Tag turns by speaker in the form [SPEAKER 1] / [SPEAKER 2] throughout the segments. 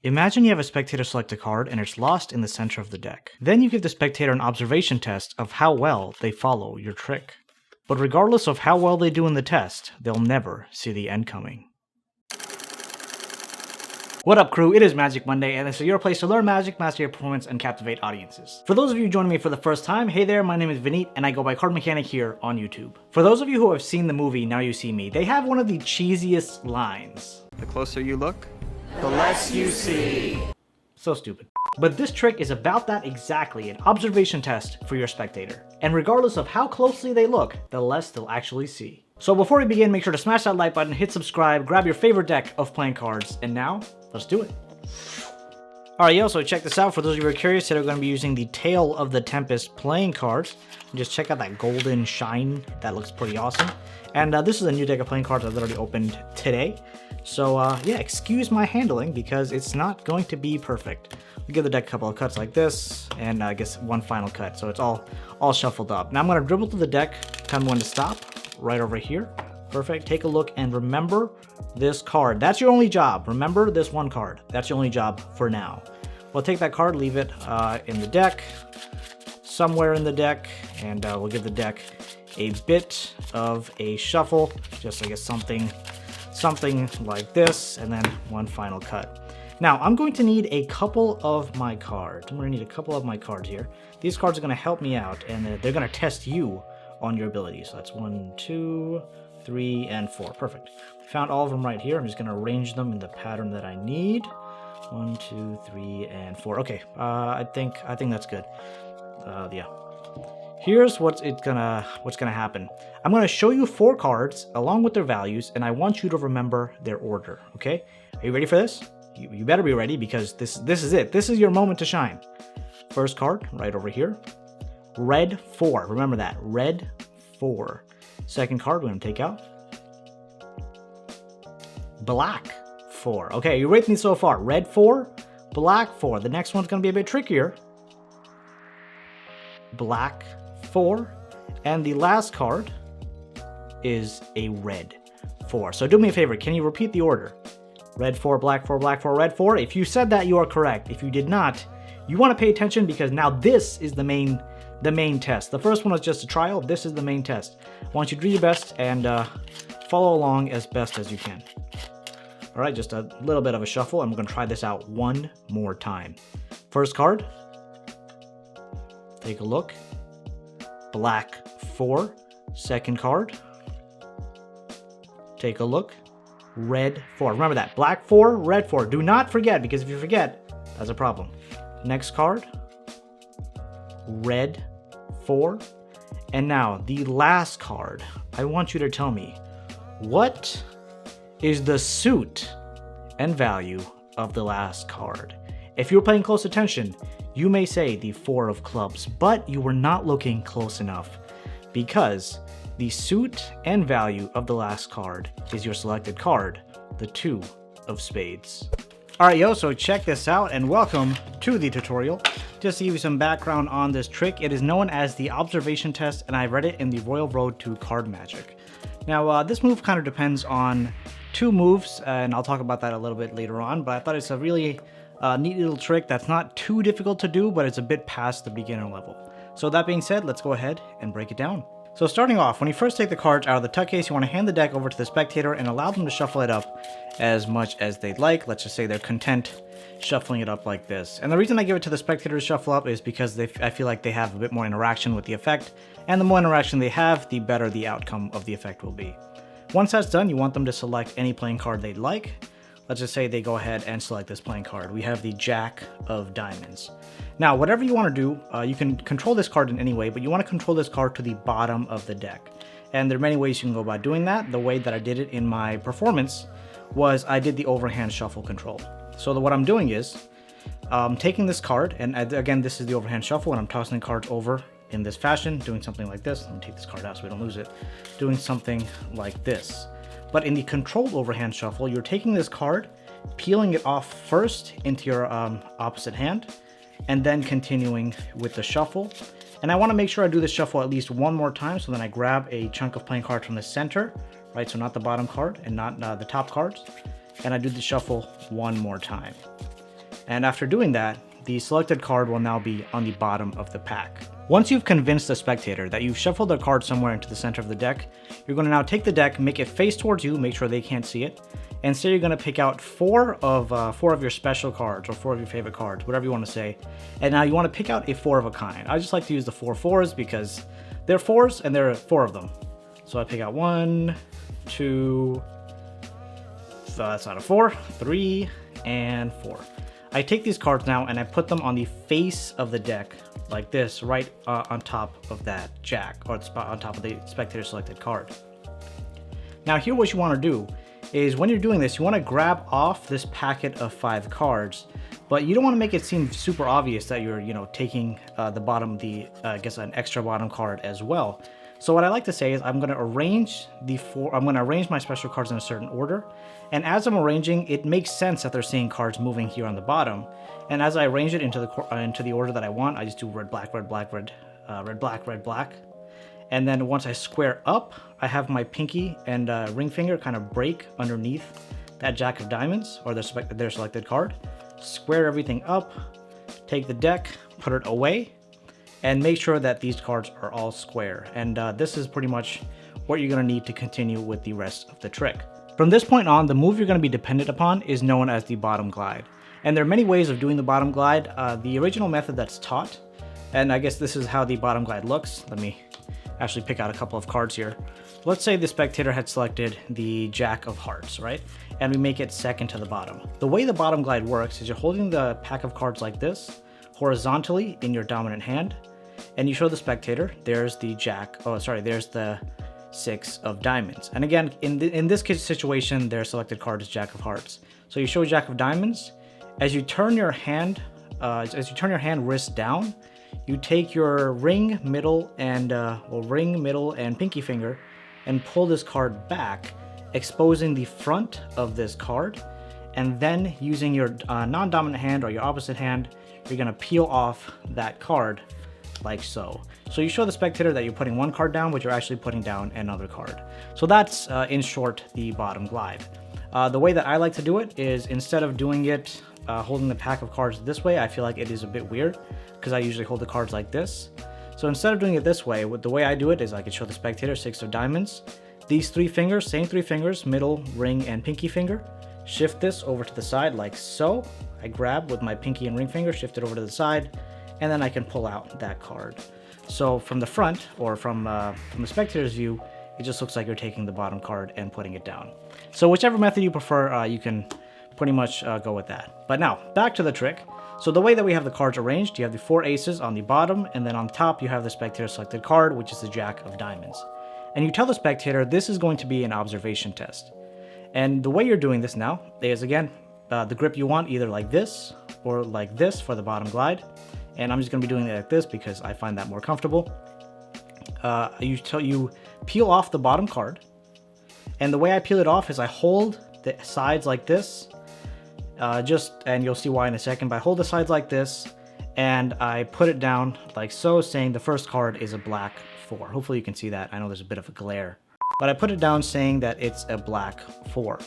[SPEAKER 1] Imagine you have a spectator select a card and it's lost in the center of the deck. Then you give the spectator an observation test of how well they follow your trick. But regardless of how well they do in the test, they'll never see the end coming. What up, crew? It is Magic Monday, and this is your place to learn Magic, master your performance, and captivate audiences. For those of you joining me for the first time, hey there, my name is Vineet, and I go by CardMechanic here on YouTube. For those of you who have seen the movie Now You See Me, they have one of the cheesiest lines.
[SPEAKER 2] The closer you look,
[SPEAKER 3] the less you see.
[SPEAKER 1] So stupid. But this trick is about that exactly, an observation test for your spectator. And regardless of how closely they look, the less they'll actually see. So before we begin, make sure to smash that like button, hit subscribe, grab your favorite deck of playing cards, and now, let's do it. Alright, yo, so check this out. For those of you who are curious, today we're going to be using the Tale of the Tempest playing cards. And just check out that golden shine. That looks pretty awesome. And this is a new deck of playing cards I literally opened today. So yeah, excuse my handling because it's not going to be perfect. We give the deck a couple of cuts like this, and I guess one final cut. So it's all shuffled up. Now I'm going to dribble through the deck, tell me when to stop, right over here. Perfect. Take a look and remember this card. That's your only job. Remember this one card. That's your only job for now. We'll take that card, leave it in the deck, somewhere in the deck, and we'll give the deck a bit of a shuffle, just I guess something like this, and then one final cut. Now, I'm going to need a couple of my cards. I'm going to need a couple of my cards here. These cards are going to help me out, and they're going to test you on your abilities. So that's 1, 2, 3, and 4. Perfect. Found all of them right here. I'm just going to arrange them in the pattern that I need. 1, 2, 3, and 4. Okay, I think that's good. Yeah. Here's what's gonna happen. I'm gonna show you 4 cards along with their values, and I want you to remember their order. Okay? Are you ready for this? You better be ready because this is it. This is your moment to shine. First card right over here. Red 4. Remember that. Red 4. Second card we're gonna take out. Black 4. Okay, you rate me so far. Red 4, black 4. The next one's gonna be a bit trickier. Black 4, and the last card is a red 4. So do me a favor, can you repeat the order? Red 4, black 4, black 4, red 4. If you said that, you are correct. If you did not, you want to pay attention because now this is the main test. The first one was just a trial. This is the main test. I want you to do your best and follow along as best as you can. All right, just a little bit of a shuffle. I'm going to try this out one more time. First card. Take a look. Black 4. Second card. Take a look. Red 4. Remember that. Black 4, red 4. Do not forget, because if you forget, that's a problem. Next card. Red 4. And now, the last card. I want you to tell me, what is the suit and value of the last card? If you're paying close attention, you may say the 4 of clubs, but you were not looking close enough because the suit and value of the last card is your selected card, the 2 of spades. Alright, yo, so check this out and welcome to the tutorial. Just to give you some background on this trick, it is known as the observation test, and I read it in the Royal Road to Card Magic. Now, this move kind of depends on 2 moves, and I'll talk about that a little bit later on, but I thought it's a really neat little trick that's not too difficult to do, but it's a bit past the beginner level. So that being said, let's go ahead and break it down. So starting off, when you first take the cards out of the tuck case, you want to hand the deck over to the spectator and allow them to shuffle it up as much as they'd like. Let's just say they're content shuffling it up like this. And the reason I give it to the spectator to shuffle up is because I feel like they have a bit more interaction with the effect, and the more interaction they have, the better the outcome of the effect will be. Once that's done, you want them to select any playing card they'd like. Let's just say they go ahead and select this playing card. We have the Jack of Diamonds. Now, whatever you want to do, you can control this card in any way, but you want to control this card to the bottom of the deck. And there are many ways you can go about doing that. The way that I did it in my performance was I did the overhand shuffle control. So what I'm doing is taking this card, and again, this is the overhand shuffle, and I'm tossing the cards over in this fashion, doing something like this. Let me take this card out so we don't lose it. Doing something like this. But in the controlled overhand shuffle, you're taking this card, peeling it off first into your opposite hand, and then continuing with the shuffle. And I want to make sure I do the shuffle at least one more time, so then I grab a chunk of playing cards from the center, right? So not the bottom card and not the top cards. And I do the shuffle one more time. And after doing that, the selected card will now be on the bottom of the pack. Once you've convinced the spectator that you've shuffled their card somewhere into the center of the deck, you're going to now take the deck, make it face towards you, make sure they can't see it, and say you're going to pick out four of your special cards, or 4 of your favorite cards, whatever you want to say. And now you want to pick out a 4 of a kind. I just like to use the 4 4s because they're 4s and there are 4 of them. So I pick out 1, 2, that's out of 4, 3, and 4. I take these cards now and I put them on the face of the deck like this, right on top of that jack, or on top of the spectator selected card. Now here what you want to do is, when you're doing this, you want to grab off this packet of 5 cards, but you don't want to make it seem super obvious that you're, taking the bottom, I guess an extra bottom card as well. So what I like to say is I'm going to arrange my special cards in a certain order. And as I'm arranging, it makes sense that they're seeing cards moving here on the bottom. And as I arrange it into the order that I want, I just do red, black, red, black, red, red, black, red, black. And then once I square up, I have my pinky and ring finger kind of break underneath that jack of diamonds, or their selected card. Square everything up, take the deck, put it away, and make sure that these cards are all square. And this is pretty much what you're going to need to continue with the rest of the trick. From this point on, the move you're going to be dependent upon is known as the bottom glide. And there are many ways of doing the bottom glide. The original method that's taught, and I guess this is how the bottom glide looks. Let me actually pick out a couple of cards here. Let's say the spectator had selected the Jack of Hearts, right? And we make it second to the bottom. The way the bottom glide works is you're holding the pack of cards like this, horizontally in your dominant hand, and you show the spectator, there's the there's the 6 of diamonds. And again, in this situation, their selected card is Jack of Hearts. So you show Jack of Diamonds. As you turn your hand, wrist down, you take your ring, middle, and pinky finger, and pull this card back, exposing the front of this card. And then using your non-dominant hand or your opposite hand, you're gonna peel off that card like so. So you show the spectator that you're putting one card down, but you're actually putting down another card. So that's, in short, the bottom glide. The way that I like to do it is, instead of doing it holding the pack of cards this way, I feel like it is a bit weird because I usually hold the cards like this. So instead of doing it this way, the way I do it is I can show the spectator 6 of diamonds. These 3 fingers, same 3 fingers, middle, ring, and pinky finger. Shift this over to the side like so. I grab with my pinky and ring finger, shift it over to the side, and then I can pull out that card. So from the front, or from the spectator's view, it just looks like you're taking the bottom card and putting it down. So whichever method you prefer, you can pretty much go with that. But now, back to the trick. So the way that we have the cards arranged, you have the 4 aces on the bottom, and then on top you have the spectator selected card, which is the Jack of Diamonds. And you tell the spectator this is going to be an observation test. And the way you're doing this now is, again, the grip you want, either like this or like this for the bottom glide. And I'm just going to be doing it like this because I find that more comfortable. You peel off the bottom card. And the way I peel it off is I hold the sides like this. And you'll see why in a second, but I hold the sides like this and I put it down like so, saying the first card is a black 4. Hopefully you can see that. I know there's a bit of a glare, but I put it down saying that it's a black 4.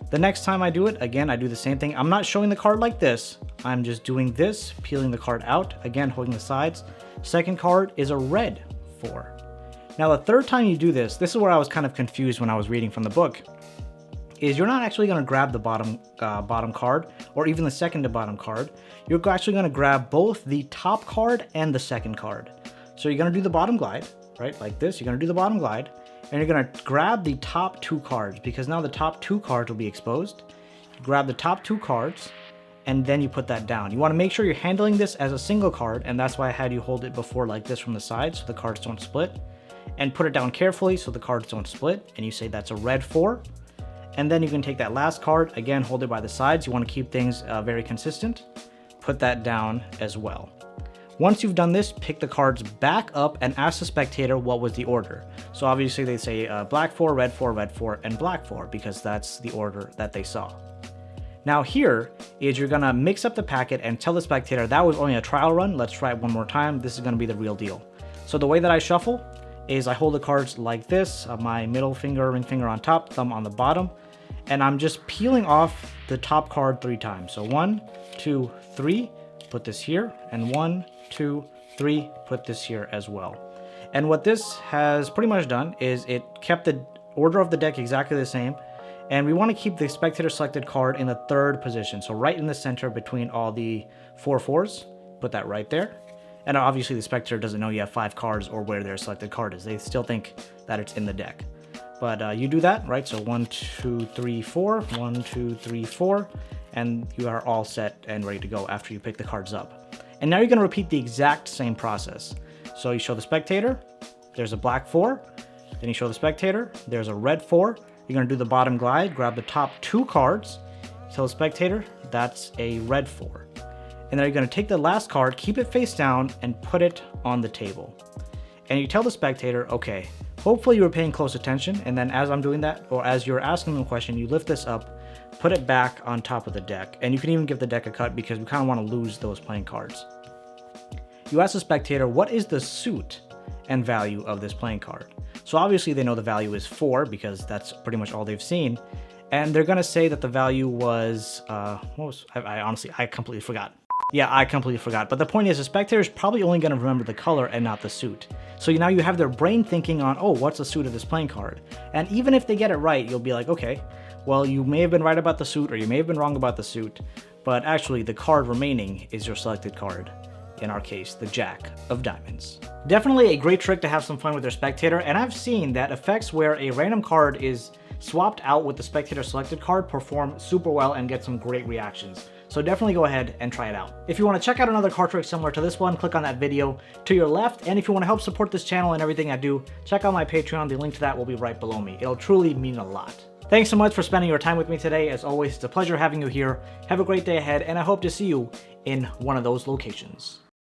[SPEAKER 1] The next time I do it, again, I do the same thing. I'm not showing the card like this. I'm just doing this, peeling the card out, again, holding the sides. Second card is a red 4. Now, the third time you do this, this is where I was kind of confused when I was reading from the book, is you're not actually going to grab the bottom card, or even the second to bottom card. You're actually going to grab both the top card and the second card. So you're going to do the bottom glide, right, like this. You're going to do the bottom glide, and you're going to grab the top 2 cards, because now the top 2 cards will be exposed. You grab the top 2 cards, and then you put that down. You want to make sure you're handling this as a single card, and that's why I had you hold it before like this from the side, so the cards don't split. And put it down carefully so the cards don't split, and you say that's a red 4. And then you can take that last card, again, hold it by the sides. You want to keep things very consistent. Put that down as well. Once you've done this, pick the cards back up and ask the spectator what was the order. So obviously they say black 4, red 4, red 4, and black 4, because that's the order that they saw. Now here is you're gonna mix up the packet and tell the spectator that was only a trial run. Let's try it one more time. This is gonna be the real deal. So the way that I shuffle is I hold the cards like this, my middle finger, ring finger on top, thumb on the bottom, and I'm just peeling off the top card 3 times. So 1, 2, 3, put this here, and 1, 2, 3, put this here as well. And what this has pretty much done is it kept the order of the deck exactly the same, and we want to keep the spectator selected card in the 3rd position, so right in the center between all the 4 4s. Put that right there. And obviously the spectator doesn't know you have 5 cards or where their selected card is. They still think that it's in the deck. But you do that, right? So 1, 2, 3, 4, 1, 2, 3, 4, and you are all set and ready to go after you pick the cards up. And now you're going to repeat the exact same process. So you show the spectator, there's a black 4, then you show the spectator, there's a red 4. You're going to do the bottom glide, grab the top 2 cards, tell the spectator that's a red 4. And then you're going to take the last card, keep it face down, and put it on the table. And you tell the spectator, okay, hopefully you were paying close attention, and then as I'm doing that, or as you're asking them a question, you lift this up, put it back on top of the deck, and you can even give the deck a cut because we kind of want to lose those playing cards. You ask the spectator, what is the suit and value of this playing card? So obviously they know the value is 4 because that's pretty much all they've seen. And they're going to say that the value was, I completely forgot. Yeah, I completely forgot. But the point is, the spectator is probably only going to remember the color and not the suit. So now you have their brain thinking on, oh, what's the suit of this playing card? And even if they get it right, you'll be like, okay, well, you may have been right about the suit or you may have been wrong about the suit, but actually the card remaining is your selected card. In our case, the Jack of Diamonds. Definitely a great trick to have some fun with your spectator, and I've seen that effects where a random card is swapped out with the spectator selected card perform super well and get some great reactions. So definitely go ahead and try it out. If you want to check out another card trick similar to this one, click on that video to your left. And if you want to help support this channel and everything I do, check out my Patreon. The link to that will be right below me. It'll truly mean a lot. Thanks so much for spending your time with me today. As always, it's a pleasure having you here. Have a great day ahead, and I hope to see you in one of those locations.